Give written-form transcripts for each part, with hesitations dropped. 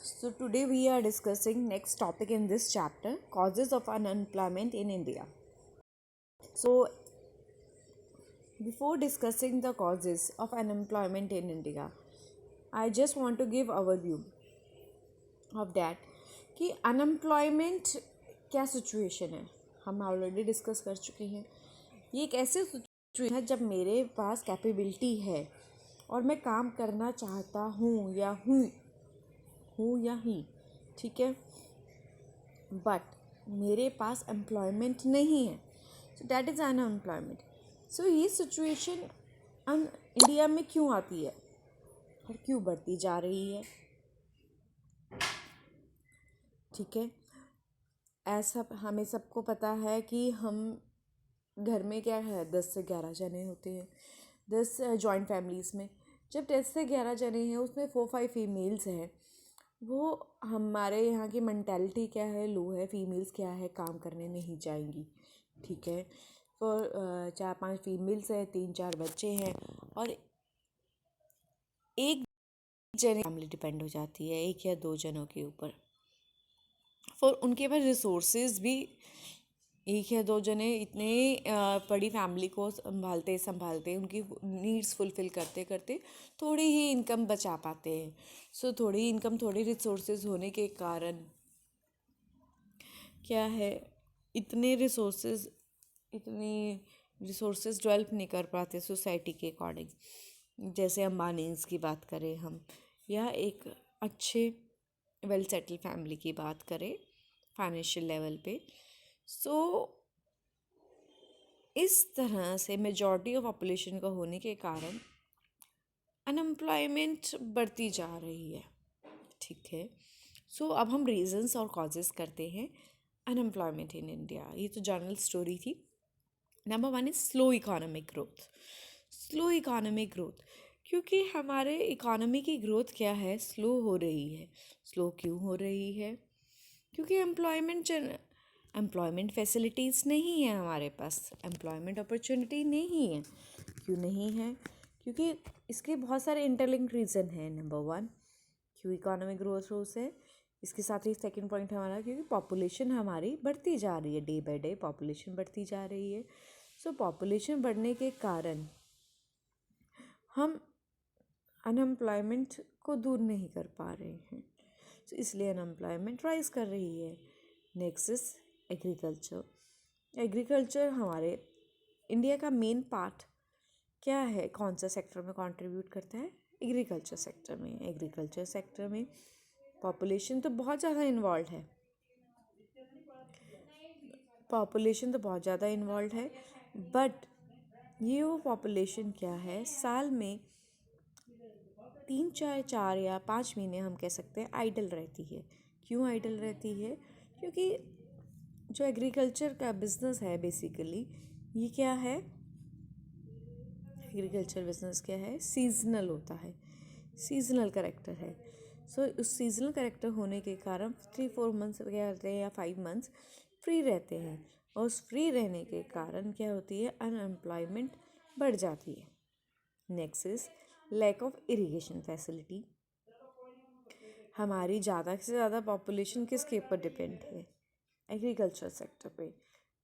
So today we are discussing next topic in this chapter, causes of unemployment in India. So before discussing the causes of unemployment in India, I just want to give overview of that कि unemployment क्या situation है. हम already discuss कर चुके हैं. ये एक ऐसे सिचुएशन है जब मेरे पास कैपेबिलिटी है और मैं काम करना चाहता हूँ या ही, ठीक है, बट मेरे पास एम्प्लॉयमेंट नहीं है. So that is unemployment. So ये सिचुएशन इंडिया में क्यों आती है और क्यों बढ़ती जा रही है, ठीक है. ऐसा हमें सबको पता है कि हम घर में क्या है 10 से 11 जने होते हैं. 10 जॉइंट फैमिलीज़ में जब 10 से 11 जने हैं उसमें 4-5 फीमेल्स हैं. वो हमारे यहाँ की मेंटालिटी क्या है, लो है. फीमेल्स क्या है, काम करने नहीं जाएंगी, ठीक है. और 4-5 फीमेल्स हैं, 3-4 बच्चे हैं और एक जने फैमिली डिपेंड हो जाती है, 1 या 2 जनों के ऊपर. और उनके पास रिसोर्सेज भी 1 या 2 जने इतने बड़ी फैमिली को संभालते उनकी नीड्स फुलफ़िल करते करते थोड़ी ही इनकम बचा पाते हैं. सो थोड़ी इनकम, थोड़ी रिसोर्सेज होने के कारण क्या है, इतनी रिसोर्सेज डेवलप नहीं कर पाते सोसाइटी के अकॉर्डिंग. जैसे अंबानीज़ की बात करें हम, या एक अच्छे वेल सेटल फैमिली की बात करें फाइनेंशियल लेवल पे. सो इस तरह से मेजॉरिटी ऑफ पॉपुलेशन का होने के कारण अनएम्प्लॉयमेंट बढ़ती जा रही है, ठीक है. सो अब हम रीजंस और कॉजेस करते हैं अनएम्प्लॉयमेंट इन इंडिया. ये तो जनरल स्टोरी थी. Number 1 is slow economic growth. Slow economic growth क्योंकि हमारे इकोनॉमी की ग्रोथ क्या है, स्लो हो रही है. स्लो क्यों हो रही है? क्योंकि एम्प्लॉयमेंट फैसिलिटीज़ नहीं है हमारे पास, एम्प्लॉयमेंट अपॉर्चुनिटी नहीं है. क्यों नहीं है? क्योंकि इसके बहुत सारे इंटरलिंक्ड रीज़न हैं. नंबर 1 क्यों इकोनॉमिक ग्रोथ हो से. इसके साथ ही सेकंड पॉइंट हमारा क्योंकि पॉपुलेशन हमारी बढ़ती जा रही है, डे बाय डे पॉपुलेशन बढ़ती जा रही है. सो पॉपुलेशन बढ़ने के कारण हम अनएम्प्लॉयमेंट को दूर नहीं कर पा रहे हैं. तो इसलिए अनएम्प्लॉयमेंट राइज कर रही है. Next is agriculture. एग्रीकल्चर हमारे इंडिया का मेन पार्ट क्या है, कौन सा सेक्टर में कंट्रीब्यूट करता है? एग्रीकल्चर सेक्टर में. एग्रीकल्चर सेक्टर में पॉपुलेशन तो बहुत ज़्यादा इन्वॉल्व है. बट ये वो पॉपुलेशन क्या है, साल में 3-4 या 5 महीने हम कह सकते हैं आइडल रहती है. क्यों आइडल रहती है? क्योंकि जो एग्रीकल्चर का बिजनेस है बेसिकली, ये क्या है, एग्रीकल्चर बिजनेस क्या है, सीजनल होता है, सीजनल करेक्टर है. सो उस सीजनल करेक्टर होने के कारण 3-4 मंथ्स क्या रहते हैं या 5 मंथ्स फ्री रहते हैं. और उस फ्री रहने के कारण क्या होती है, अनएम्प्लॉयमेंट बढ़ जाती है. Next is lack of irrigation facility. हमारी ज़्यादा से ज़्यादा पॉपुलेशन किसके ऊपर डिपेंड है? एग्रीकल्चर सेक्टर पे.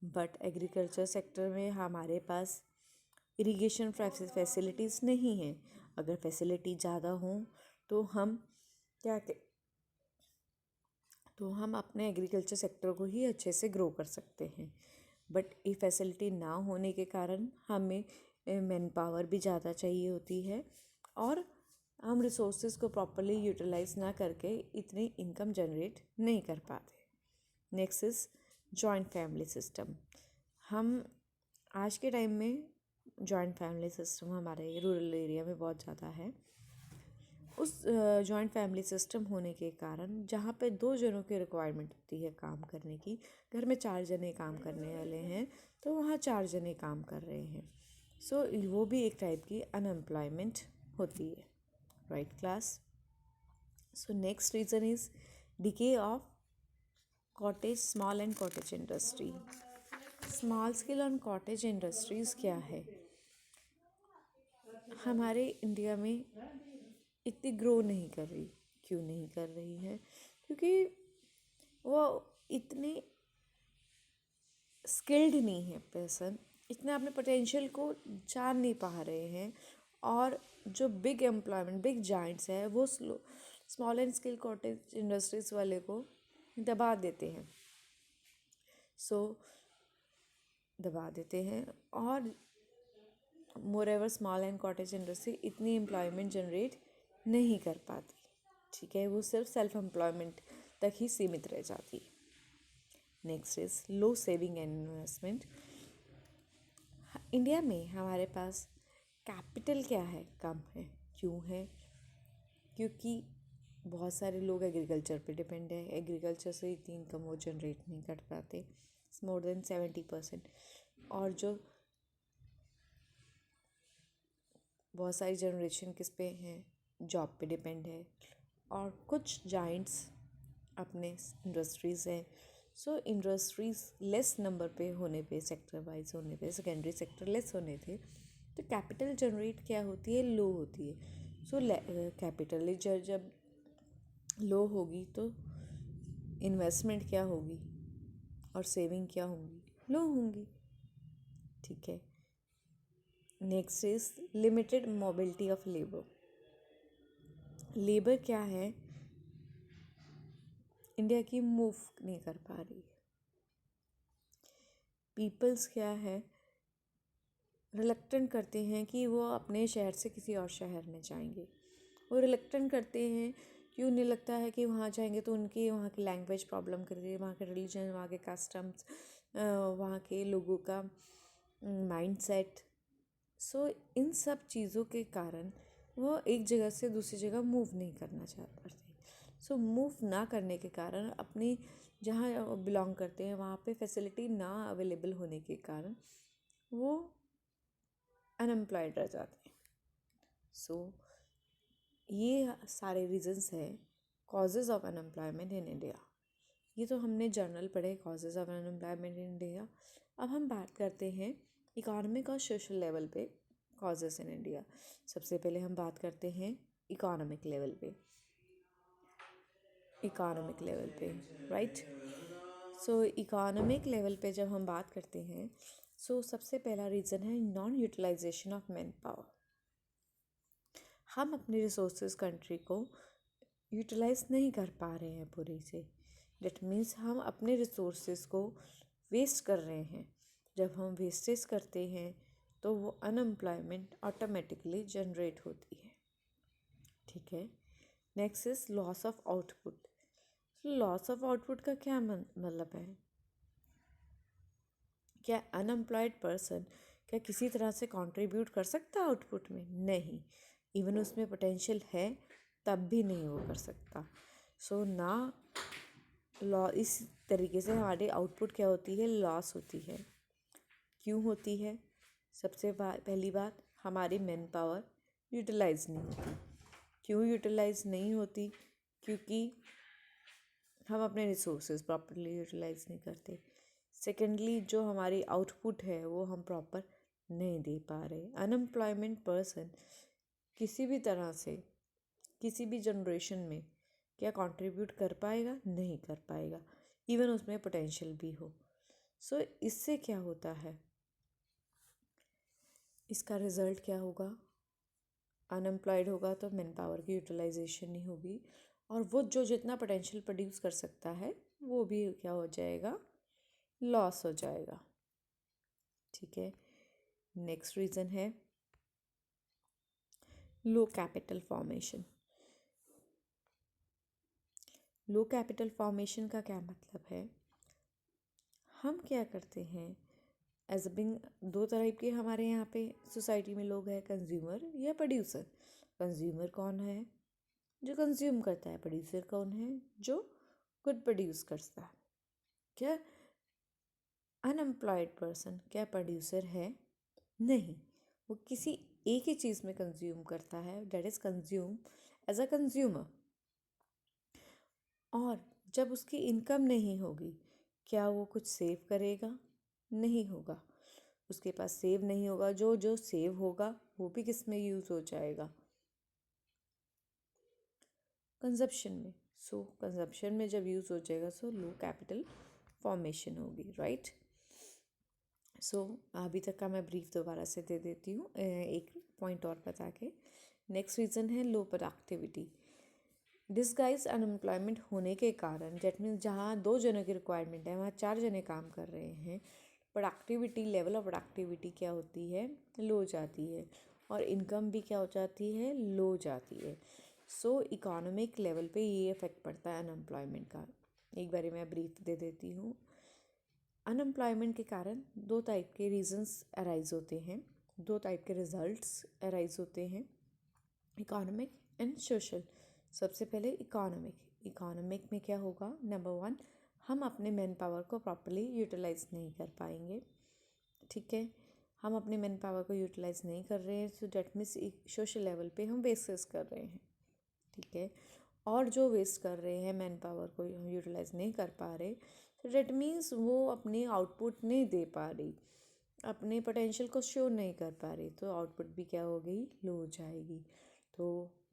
बट एग्रीकल्चर सेक्टर में हमारे पास इरिगेशन फैसिलिटीज़ नहीं हैं. अगर फैसिलिटी ज़्यादा हों तो हम अपने एग्रीकल्चर सेक्टर को ही अच्छे से ग्रो कर सकते हैं. बट ये फैसिलिटी ना होने के कारण हमें मैन पावर भी ज़्यादा चाहिए होती है और हम रिसोर्सेज को प्रॉपरली यूटिलाइज ना करके इतनी इनकम जनरेट नहीं कर पाते. Next is joint family system. हम आज के टाइम में जॉइंट फैमिली सिस्टम हमारे रूरल एरिया में बहुत ज़्यादा है. उस जॉइंट फैमिली सिस्टम होने के कारण जहाँ पे 2 जनों की रिक्वायरमेंट होती है काम करने की, घर में 4 जने काम करने वाले हैं तो वहाँ 4 जने काम कर रहे हैं. सो वो भी एक टाइप की अनएम्प्लॉयमेंट होती है. Right class. So next reason is decay of small and cottage industry. Small scale and cottage industries क्या है, हमारे इंडिया में इतनी ग्रो नहीं कर रही. क्यों नहीं कर रही है? क्योंकि वो इतने स्किल्ड नहीं है पर्सन, इतना अपने पोटेंशियल को जान नहीं पा रहे हैं। और जो बिग एम्प्लॉयमेंट, बिग जाइंट्स है, वो small and skill cottage industries वाले को दबा देते हैं। दबा देते हैं। और more ever small and cottage industry इतनी एम्प्लॉयमेंट जनरेट नहीं कर पाती, ठीक है, वो सिर्फ सेल्फ एम्प्लॉयमेंट तक ही सीमित रह जाती है। Next is low saving and investment. India में हमारे पास कैपिटल क्या है? कम है। क्यों है? क्योंकि बहुत सारे लोग एग्रीकल्चर पे डिपेंड है, एग्रीकल्चर से इतनी इनकम वो जनरेट नहीं कर पाते, मोर देन 70%। और जो बहुत सारी जनरेशन किस पे हैं? जॉब पे डिपेंड है। और कुछ जाइंट्स अपने इंडस्ट्रीज़ हैं। इंडस्ट्रीज़ लेस नंबर पे होने पे, सेक्टर वाइज होने पे, सेकेंडरी सेक्टर लेस होने थे, तो कैपिटल जनरेट क्या होती है? लो होती है। कैपिटल जब लो होगी तो इन्वेस्टमेंट क्या होगी और सेविंग क्या होंगी? लो होंगी, ठीक है। Next is limited mobility of labour. Labour क्या है? इंडिया की मूव नहीं कर पा रही है। पीपल्स क्या है? रिलक्टेंट करते हैं कि वो अपने शहर से किसी और शहर में जाएंगे। वो रिलक्टेंट करते हैं कि उन्हें लगता है कि वहाँ जाएंगे तो उनकी वहाँ की लैंग्वेज प्रॉब्लम करेगी, वहाँ के रिलीजन, वहाँ के कस्टम्स, वहाँ के लोगों का माइंडसेट। इन सब चीज़ों के कारण वो एक जगह से दूसरी जगह मूव नहीं करना चाह पाते। मूव ना करने के कारण अपनी जहाँ बिलोंग करते हैं वहाँ पे फैसिलिटी ना अवेलेबल होने के कारण वो अनएम्प्लॉयड रह जाते हैं। ये सारे रीजंस हैं causes of unemployment in India. ये तो हमने जर्नल पढ़े, causes of unemployment in India. अब हम बात करते हैं इकोनॉमिक और सोशल लेवल पे कॉजेज़ इन इंडिया। सबसे पहले हम बात करते हैं इकोनॉमिक लेवल पे, राइट। इकोनॉमिक लेवल पे जब हम बात करते हैं, सबसे पहला रीज़न है non utilization of man power. हम अपने रिसोर्सेज कंट्री को यूटिलाइज नहीं कर पा रहे हैं पूरी से। डेट मीन्स हम अपने रिसोर्सेज को वेस्ट कर रहे हैं। जब हम वेस्टेज करते हैं तो वो अनएम्प्लॉयमेंट ऑटोमेटिकली जनरेट होती है, ठीक है। Next is loss of output. Loss of output का क्या मतलब है? क्या अनएम्प्लॉयड पर्सन क्या किसी तरह से कंट्रीब्यूट कर सकता है आउटपुट में? नहीं। इवन उसमें पोटेंशियल है तब भी नहीं वो कर सकता। ना इस तरीके से हमारी आउटपुट क्या होती है? लॉस होती है। क्यों होती है? सबसे पहली बात, हमारी मैन पावर यूटिलाइज नहीं होती। क्यों यूटिलाइज नहीं होती? क्योंकि हम अपने रिसोर्सेज प्रॉपरली यूटिलाइज नहीं करते। सेकेंडली, जो हमारी आउटपुट है वो हम प्रॉपर नहीं दे पा रहे। अनएम्प्लॉयमेंट पर्सन किसी भी तरह से किसी भी जनरेशन में क्या कंट्रीब्यूट कर पाएगा? नहीं कर पाएगा, इवन उसमें पोटेंशियल भी हो। इससे क्या होता है? इसका रिज़ल्ट क्या होगा? अनएम्प्लॉयड होगा तो मैन पावर की यूटिलाइजेशन नहीं होगी, और वो जो जितना पोटेंशियल प्रोड्यूस कर सकता है वो भी क्या हो जाएगा? लॉस हो जाएगा, ठीक है। नेक्स्ट रीज़न है लो कैपिटल फॉर्मेशन। लो कैपिटल फॉर्मेशन का क्या मतलब है? हम क्या करते हैं एज अ बिंग, दो तरह के हमारे यहाँ पे सोसाइटी में लोग हैं, कंज्यूमर या प्रोड्यूसर। कंज्यूमर कौन है? जो कंज्यूम करता है। प्रोड्यूसर कौन है? जो गुड प्रोड्यूस करता है। क्या अनएम्प्लॉयड पर्सन क्या प्रोड्यूसर है? नहीं। वो किसी एक ही चीज़ में कंज्यूम करता है, that is consume as a consumer. और जब उसकी इनकम नहीं होगी, क्या वो कुछ सेव करेगा? नहीं होगा। उसके पास सेव नहीं होगा, जो जो सेव होगा वो भी किस में यूज़ हो जाएगा? कंजप्शन में। सो कंजप्शन में जब यूज़ हो जाएगा सो लो कैपिटल फॉर्मेशन होगी, राइट। सो अभी तक का मैं ब्रीफ दोबारा से दे देती हूँ एक पॉइंट और बता के। नेक्स्ट रीज़न है लो प्रोडक्टिविटी। डिसगाइज अनएम्प्लॉयमेंट होने के कारण, दैट मीन्स जहाँ 2 जनों की रिक्वायरमेंट है वहाँ 4 जने काम कर रहे हैं, प्रोडक्टिविटी, लेवल ऑफ प्रोडक्टिविटी क्या होती है, लो जाती है, और इनकम भी क्या हो जाती है, लो जाती है। सो इकोनॉमिक लेवल पे ये इफेक्ट पड़ता है अनएम्प्लॉयमेंट का। एक बारी मैं ब्रीफ दे देती हूँ। अनएम्प्लॉयमेंट के कारण 2 टाइप के रीजंस अराइज होते हैं, 2 टाइप के रिजल्ट्स अराइज होते हैं, इकोनॉमिक एंड सोशल। सबसे पहले इकोनॉमिक में क्या होगा, नंबर 1, हम अपने मैन पावर को प्रॉपरली यूटिलाइज नहीं कर पाएंगे, ठीक है। हम अपने मैन पावर को यूटिलाइज नहीं कर रहे हैं, so that means social level पे हम वेस्ट कर रहे हैं, ठीक है। और जो वेस्ट कर रहे हैं मैन पावर को हम यूटिलाइज नहीं कर पा रहे, तो डैट मीन्स वो अपने आउटपुट नहीं दे पा रही, अपने पोटेंशियल को शो नहीं कर पा रही, तो आउटपुट भी क्या हो गई, लो हो जाएगी। तो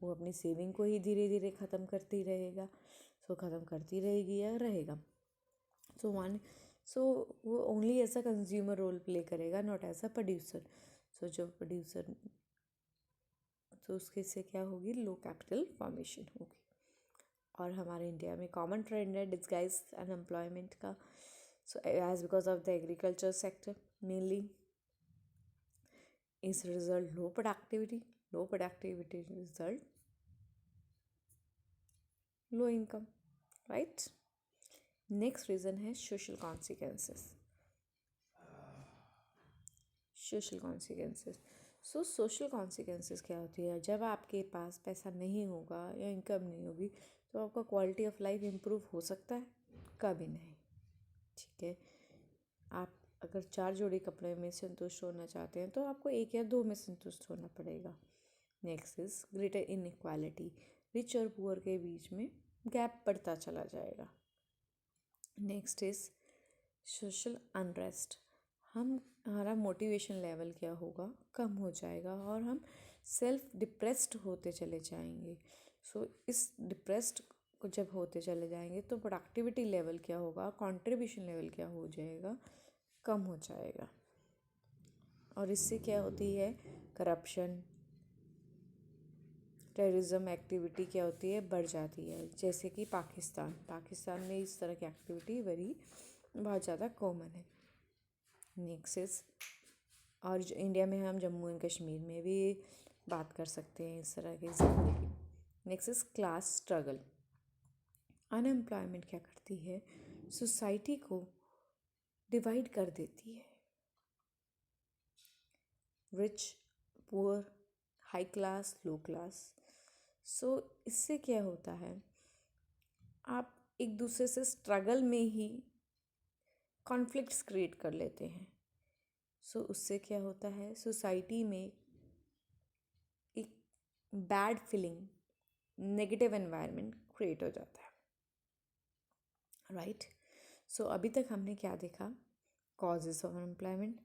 वो अपनी सेविंग को ही धीरे धीरे ख़त्म करती रहेगा, सो ख़त्म करती रहेगी या रहेगा। सो वो only as a consumer role play करेगा, not as a producer. So जो प्रोड्यूसर, तो उसके से क्या होगी, लो कैपिटल फॉर्मेशन होगी। और हमारे इंडिया में कॉमन ट्रेंड है डिसगाइज अनएम्प्लॉयमेंट का। So as because of the agriculture sector mainly इस result low productivity result low income, right. Next reason है social consequences. So social consequences क्या होती है, जब आपके पास पैसा नहीं होगा या इनकम नहीं होगी तो आपका क्वालिटी ऑफ लाइफ इम्प्रूव हो सकता है, कभी नहीं, ठीक है। आप अगर 4 जोड़ी कपड़े में संतुष्ट होना चाहते हैं तो आपको 1 या 2 में संतुष्ट होना पड़ेगा। Next is greater inequality, rich और पुअर के बीच में गैप बढ़ता चला जाएगा। नेक्स्ट इज सोशल अनरेस्ट, हमारा मोटिवेशन लेवल क्या होगा, कम हो जाएगा और हम सेल्फ डिप्रेस्ड होते चले जाएंगे। सो इस डिप्रेस्ड को जब होते चले जाएंगे तो प्रोडक्टिविटी लेवल क्या होगा, कंट्रीब्यूशन लेवल क्या हो जाएगा, कम हो जाएगा। और इससे क्या होती है, करप्शन, टेररिज्म एक्टिविटी क्या होती है, बढ़ जाती है। जैसे कि पाकिस्तान में इस तरह की एक्टिविटी बहुत ज़्यादा कॉमन है। नेक्स्ट इज, और इंडिया में हम जम्मू एंड कश्मीर में भी बात कर सकते हैं इस तरह की ज़िंदगी। Next is class struggle. Unemployment क्या करती है, सोसाइटी को डिवाइड कर देती है, रिच पुअर, हाई क्लास लो क्लास। सो इससे क्या होता है, आप एक दूसरे से स्ट्रगल में ही कॉन्फ्लिक्ट्स क्रिएट कर लेते हैं। सो उससे क्या होता है, सोसाइटी में एक bad feeling, negative environment create हो जाता है, राइट। सो अभी तक हमने क्या देखा, कॉजेज़ ऑफ अनएम्प्लॉयमेंट,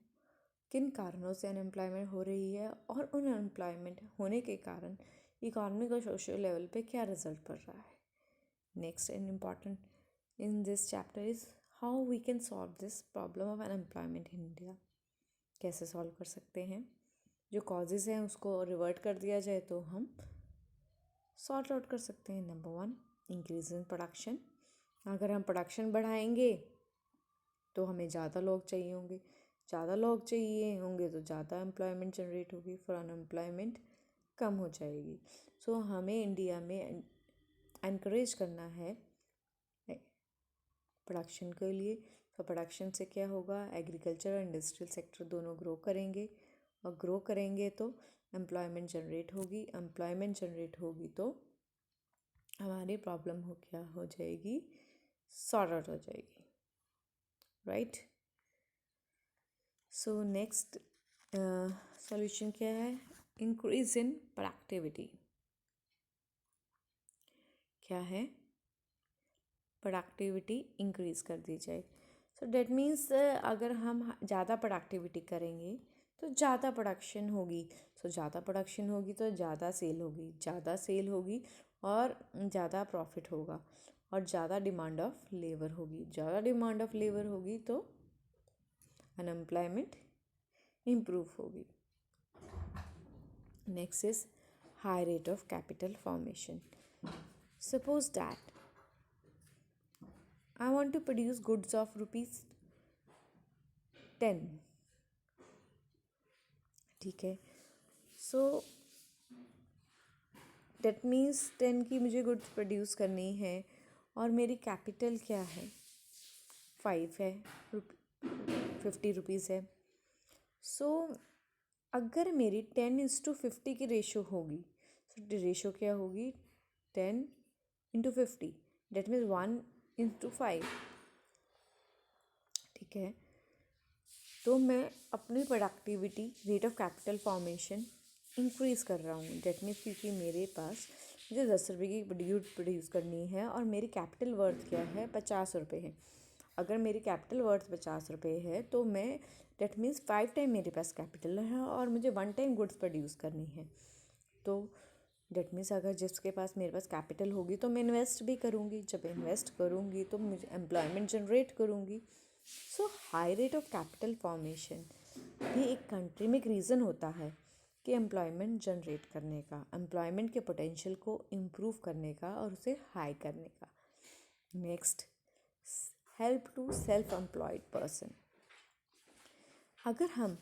किन कारणों से अनएम्प्लॉयमेंट हो रही है, और उन अनएम्प्लॉयमेंट होने के कारण इकोनॉमिक और सोशल लेवल पे क्या रिजल्ट पड़ रहा है। Next and important in this chapter is how we can solve this problem of unemployment in India. कैसे सॉल्व कर सकते हैं, जो कॉजेज़ हैं उसको रिवर्ट कर दिया जाए तो हम सॉर्ट आउट कर सकते हैं। Number 1, increase in production. अगर हम प्रोडक्शन बढ़ाएंगे तो हमें ज़्यादा लोग चाहिए होंगे, ज़्यादा लोग चाहिए होंगे तो ज़्यादा एम्प्लॉयमेंट जनरेट होगी, फिर अनएम्प्लॉयमेंट कम हो जाएगी। सो हमें इंडिया में एनकरेज करना है प्रोडक्शन के लिए। तो प्रोडक्शन से क्या होगा, एग्रीकल्चर और इंडस्ट्रियल सेक्टर दोनों ग्रो करेंगे, और ग्रो करेंगे तो एम्प्लॉयमेंट जनरेट होगी, एम्प्लॉयमेंट जनरेट होगी तो हमारी प्रॉब्लम क्या हो जाएगी, सॉर्ट आउट हो जाएगी, राइट। सो नेक्स्ट सॉल्यूशन क्या है, इंक्रीज इन प्रोडक्टिविटी। क्या है, प्रोडक्टिविटी इंक्रीज़ कर दी जाए। सो डैट मीन्स अगर हम ज़्यादा प्रोडक्टिविटी करेंगे तो ज़्यादा प्रोडक्शन होगी, सो ज़्यादा प्रोडक्शन होगी तो ज़्यादा सेल होगी, ज़्यादा सेल होगी और ज़्यादा प्रॉफिट होगा और ज़्यादा डिमांड ऑफ लेबर होगी। ज़्यादा डिमांड ऑफ लेबर होगी तो अनएम्प्लॉयमेंट इम्प्रूव होगी। Next is high rate of capital formation. Suppose that I want to produce goods of ₹10, ठीक है। सो डेट मीन्स 10 की मुझे गुड्स प्रोड्यूस करनी है और मेरी कैपिटल क्या है, 5 है, 50 रुपीज़ है। सो अगर मेरी 10:50 की रेशो होगी, तो रेशो क्या होगी, 10:50, डेट मीन्स 1:5, ठीक है। तो मैं अपनी productivity, rate of capital formation increase कर रहा हूँ। डेट मीन्स क्योंकि मेरे पास मुझे 10 रुपये की गुड प्रोड्यूस करनी है और मेरी कैपिटल वर्थ क्या है, 50 रुपये है। अगर मेरी कैपिटल वर्थ 50 रुपये है तो मैं, डेट मीन्स 5 टाइम मेरे पास कैपिटल है और मुझे 1 टाइम गुड्स प्रोड्यूस करनी है। तो डेट मीन्स अगर जिसके पास मेरे पास कैपिटल होगी तो मैं इन्वेस्ट भी करूँगी, जब इन्वेस्ट करूँगी तो मुझे एम्प्लॉयमेंट जनरेट करूँगी। So high rate of capital formation भी एक कंट्री में एक रीज़न होता है कि एम्प्लॉयमेंट जनरेट करने का, एम्प्लॉयमेंट के पोटेंशियल को इम्प्रूव करने का और उसे हाई करने का। Next, help to self employed person. अगर हम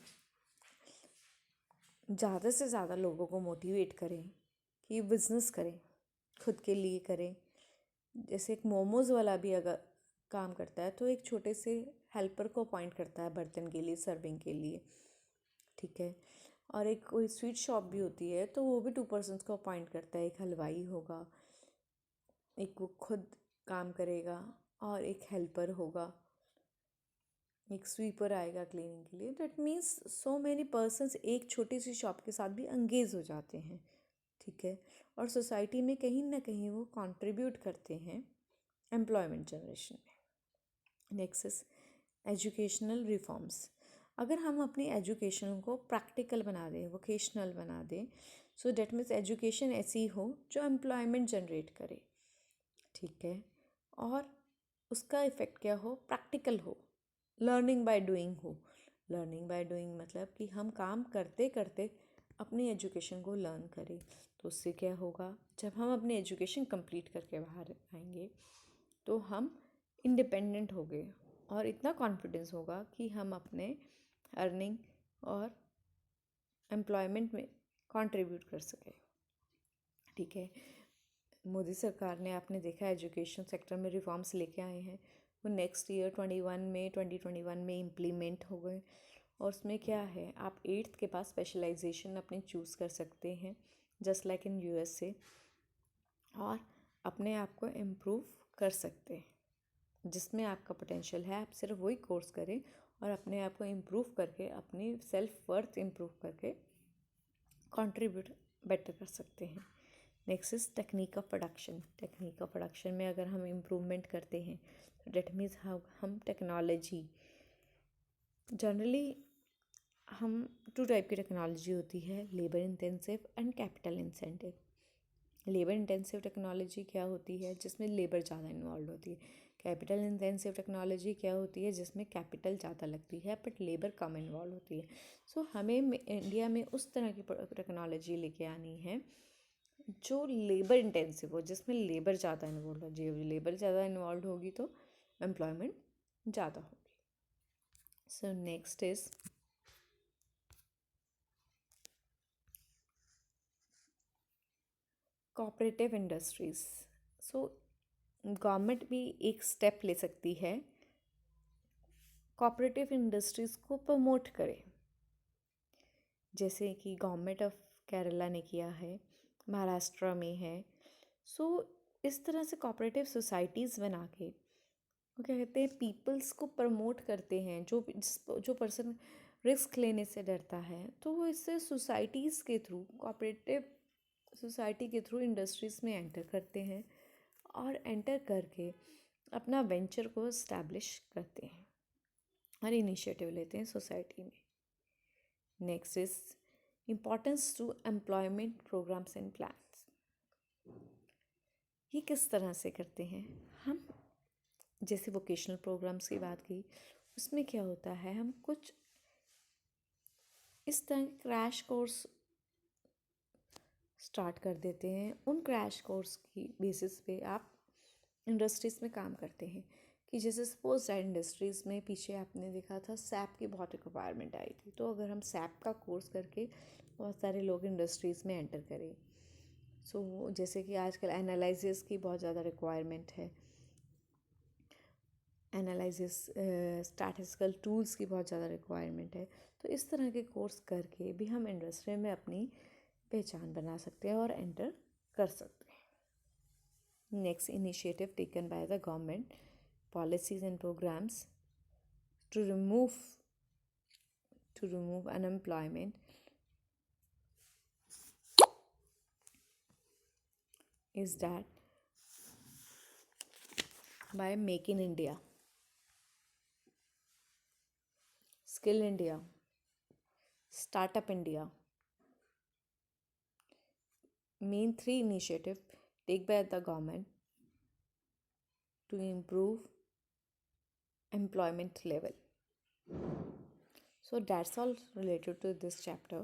ज़्यादा से ज़्यादा लोगों को मोटिवेट करें कि बिज़नेस करें, खुद के लिए करें, जैसे एक मोमोज़ वाला भी अगर काम करता है तो एक छोटे से हेल्पर को अपॉइंट करता है बर्तन के लिए, सर्विंग के लिए, ठीक है। और एक कोई स्वीट शॉप भी होती है तो वो भी 2 पर्सन्स को अपॉइंट करता है, एक हलवाई होगा, एक वो खुद काम करेगा और एक हेल्पर होगा, एक स्वीपर आएगा क्लीनिंग के लिए। That means so many persons एक छोटी सी शॉप के साथ भी एंगेज हो जाते हैं, ठीक है। और सोसाइटी में कहीं ना कहीं वो कंट्रीब्यूट करते हैं एम्प्लॉयमेंट जनरेशन में। Next is educational reforms. अगर हम अपनी एजुकेशन को प्रैक्टिकल बना दें, वोकेशनल बना दें, सो डेट मीन्स एजुकेशन ऐसी हो जो एम्प्लॉयमेंट जनरेट करे, ठीक है। और उसका इफ़ेक्ट क्या हो, प्रैक्टिकल हो, लर्निंग बाय डूइंग हो। लर्निंग बाय डूइंग मतलब कि हम काम करते करते अपनी एजुकेशन को लर्न करें। तो उससे क्या होगा, जब हम अपनी एजुकेशन कंप्लीट करके बाहर आएंगे तो हम इंडिपेंडेंट हो गए और इतना कॉन्फिडेंस होगा कि हम अपने अर्निंग और एम्प्लॉयमेंट में कंट्रीब्यूट कर सकें, ठीक है। मोदी सरकार ने, आपने देखा, एजुकेशन सेक्टर में रिफॉर्म्स लेके आए हैं। वो नेक्स्ट ईयर 2021 में इम्प्लीमेंट हो गए। और उसमें क्या है, आप 8th के पास स्पेशलाइजेशन अपने चूज़ कर सकते हैं, जस्ट लाइक इन USA, और अपने आप को इम्प्रूव कर सकते हैं। जिसमें आपका पोटेंशियल है आप सिर्फ वही कोर्स करें और अपने आप को इम्प्रूव करके, अपनी सेल्फ वर्थ इम्प्रूव करके कंट्रीब्यूट बेटर कर सकते हैं। Next is technique of production. Technique of production में अगर हम इम्प्रूवमेंट करते हैं तो डेट मीन्स हम टेक्नोलॉजी, जनरली हम 2 टाइप की टेक्नोलॉजी होती है, labour intensive and capital incentive. Labour intensive technology क्या होती है, जिसमें लेबर ज़्यादा इन्वॉल्व होती है। कैपिटल इंटेंसिव टेक्नोलॉजी क्या होती है, जिसमें कैपिटल ज़्यादा लगती है बट लेबर कम इन्वॉल्व होती है। सो हमें इंडिया में उस तरह की टेक्नोलॉजी लेके आनी है जो लेबर इंटेंसिव हो, जिसमें लेबर ज़्यादा इन्वॉल्व हो। जो लेबर ज़्यादा इन्वॉल्व होगी तो एम्प्लॉयमेंट ज़्यादा होगी। So next is cooperative industries. So government भी एक स्टेप ले सकती है, कोऑपरेटिव इंडस्ट्रीज़ को प्रमोट करे, जैसे कि गवर्नमेंट ऑफ केरला ने किया है, महाराष्ट्र में है। सो इस तरह से कोऑपरेटिव सोसाइटीज़ बना के वो क्या कहते हैं, पीपल्स को प्रमोट करते हैं। जो पर्सन रिस्क लेने से डरता है तो वो इससे सोसाइटीज़ के थ्रू, कोऑपरेटिव सोसाइटी के थ्रू इंडस्ट्रीज़ में एंटर करते हैं और एंटर करके अपना वेंचर को इस्टेब्लिश करते हैं और इनिशिएटिव लेते हैं सोसाइटी में। Next is importance to employment programmes and plans. ये किस तरह से करते हैं हम? जैसे वोकेशनल प्रोग्राम्स की बात की, उसमें क्या होता है, हम कुछ इस तरह के क्रैश कोर्स स्टार्ट कर देते हैं। उन क्रैश कोर्स की बेसिस पे आप इंडस्ट्रीज़ में काम करते हैं। कि जैसे सपोज दैट इंडस्ट्रीज़ में पीछे आपने देखा था सैप की बहुत रिक्वायरमेंट आई थी, तो अगर हम सैप का कोर्स करके बहुत सारे लोग इंडस्ट्रीज़ में एंटर करें। सो जैसे कि आजकल एनालिसिस की बहुत ज़्यादा रिक्वायरमेंट है, एनालिसिस स्टैटिस्टिकल टूल्स की बहुत ज़्यादा रिक्वायरमेंट है, तो इस तरह के कोर्स करके भी हम इंडस्ट्री में अपनी पहचान बना सकते हैं और एंटर कर सकते हैं। Next initiative taken by the government policies and programs to remove unemployment is that by Make in India, Skill India, Startup India, main three initiative taken by the government to improve employment level. So that's all related to this chapter.